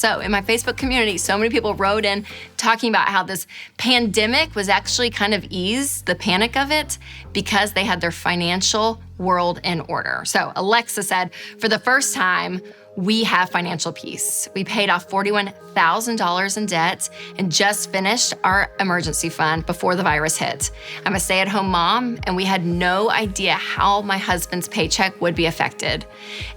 So in my Facebook community, so many people wrote in talking about how this pandemic was actually kind of eased the panic of it because they had their financial world in order. So Alexa said, for the first time, we have financial peace. We paid off $41,000 in debt and just finished our emergency fund before the virus hit. I'm a stay-at-home mom, and we had no idea how my husband's paycheck would be affected.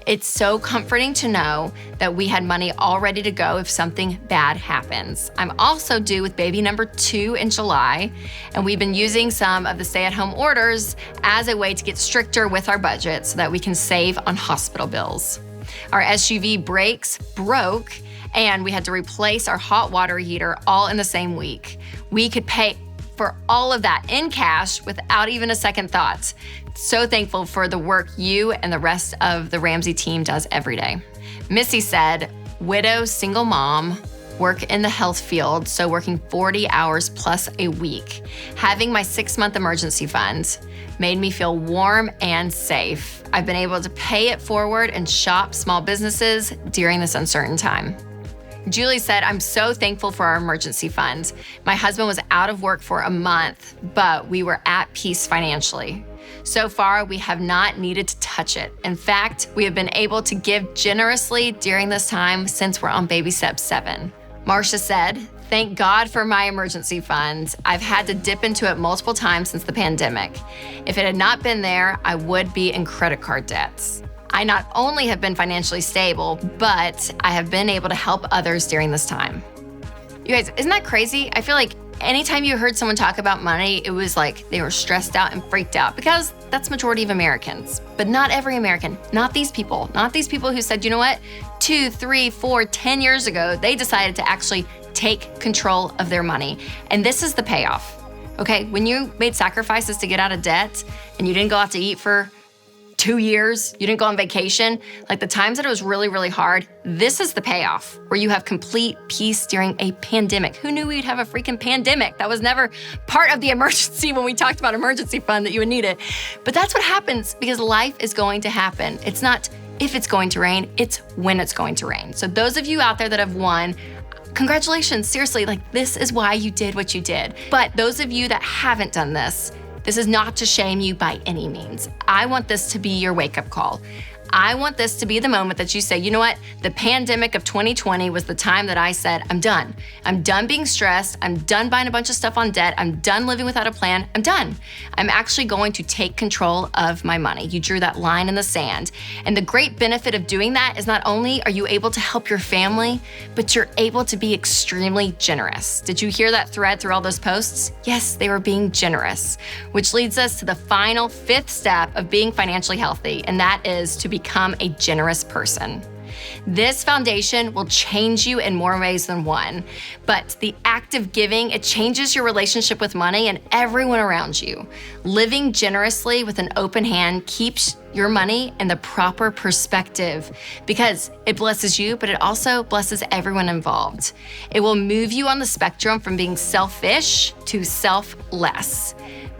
It's so comforting to know that we had money all ready to go if something bad happens. I'm also due with baby number 2 in July, and we've been using some of the stay-at-home orders as a way to get stricter with our budget so that we can save on hospital bills. Our SUV brakes broke, and we had to replace our hot water heater all in the same week. We could pay for all of that in cash without even a second thought. So thankful for the work you and the rest of the Ramsey team does every day. Missy said, widow, single mom, work in the health field, so working 40 hours plus a week. Having my 6-month emergency fund made me feel warm and safe. I've been able to pay it forward and shop small businesses during this uncertain time. Julie said, I'm so thankful for our emergency fund. My husband was out of work for a month, but we were at peace financially. So far, we have not needed to touch it. In fact, we have been able to give generously during this time since we're on baby step 7. Marcia said, thank God for my emergency fund. I've had to dip into it multiple times since the pandemic. If it had not been there, I would be in credit card debts. I not only have been financially stable, but I have been able to help others during this time. You guys, isn't that crazy? I feel like anytime you heard someone talk about money, it was like they were stressed out and freaked out because that's majority of Americans. But not every American, not these people who said, you know what, 2, 3, 4, 10 years ago, they decided to actually take control of their money. And this is the payoff, okay? When you made sacrifices to get out of debt and you didn't go out to eat for 2 years, you didn't go on vacation, like the times that it was really, really hard, this is the payoff where you have complete peace during a pandemic. Who knew we'd have a freaking pandemic? That was never part of the emergency when we talked about emergency fund that you would need it. But that's what happens because life is going to happen. It's not if it's going to rain, it's when it's going to rain. So those of you out there that have won, congratulations, seriously, like this is why you did what you did. But those of you that haven't done this is not to shame you by any means. I want this to be your wake-up call. I want this to be the moment that you say, you know what? The pandemic of 2020 was the time that I said, I'm done. I'm done being stressed. I'm done buying a bunch of stuff on debt. I'm done living without a plan. I'm done. I'm actually going to take control of my money. You drew that line in the sand. And the great benefit of doing that is not only are you able to help your family, but you're able to be extremely generous. Did you hear that thread through all those posts? Yes, they were being generous, which leads us to the final 5th step of being financially healthy, and that is to become a generous person. This foundation will change you in more ways than one, but the act of giving, it changes your relationship with money and everyone around you. Living generously with an open hand keeps your money in the proper perspective because it blesses you, but it also blesses everyone involved. It will move you on the spectrum from being selfish to selfless.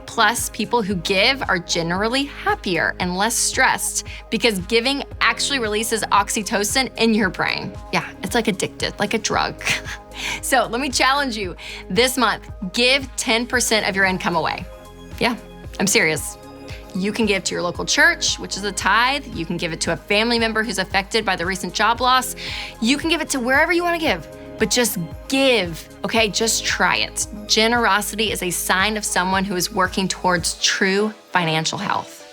Plus, people who give are generally happier and less stressed because giving actually releases oxytocin in your brain. Yeah, it's like addicted, like a drug. So let me challenge you. This month, give 10% of your income away. Yeah, I'm serious. You can give to your local church, which is a tithe. You can give it to a family member who's affected by the recent job loss. You can give it to wherever you want to give. But just give, okay? Just try it. Generosity is a sign of someone who is working towards true financial health.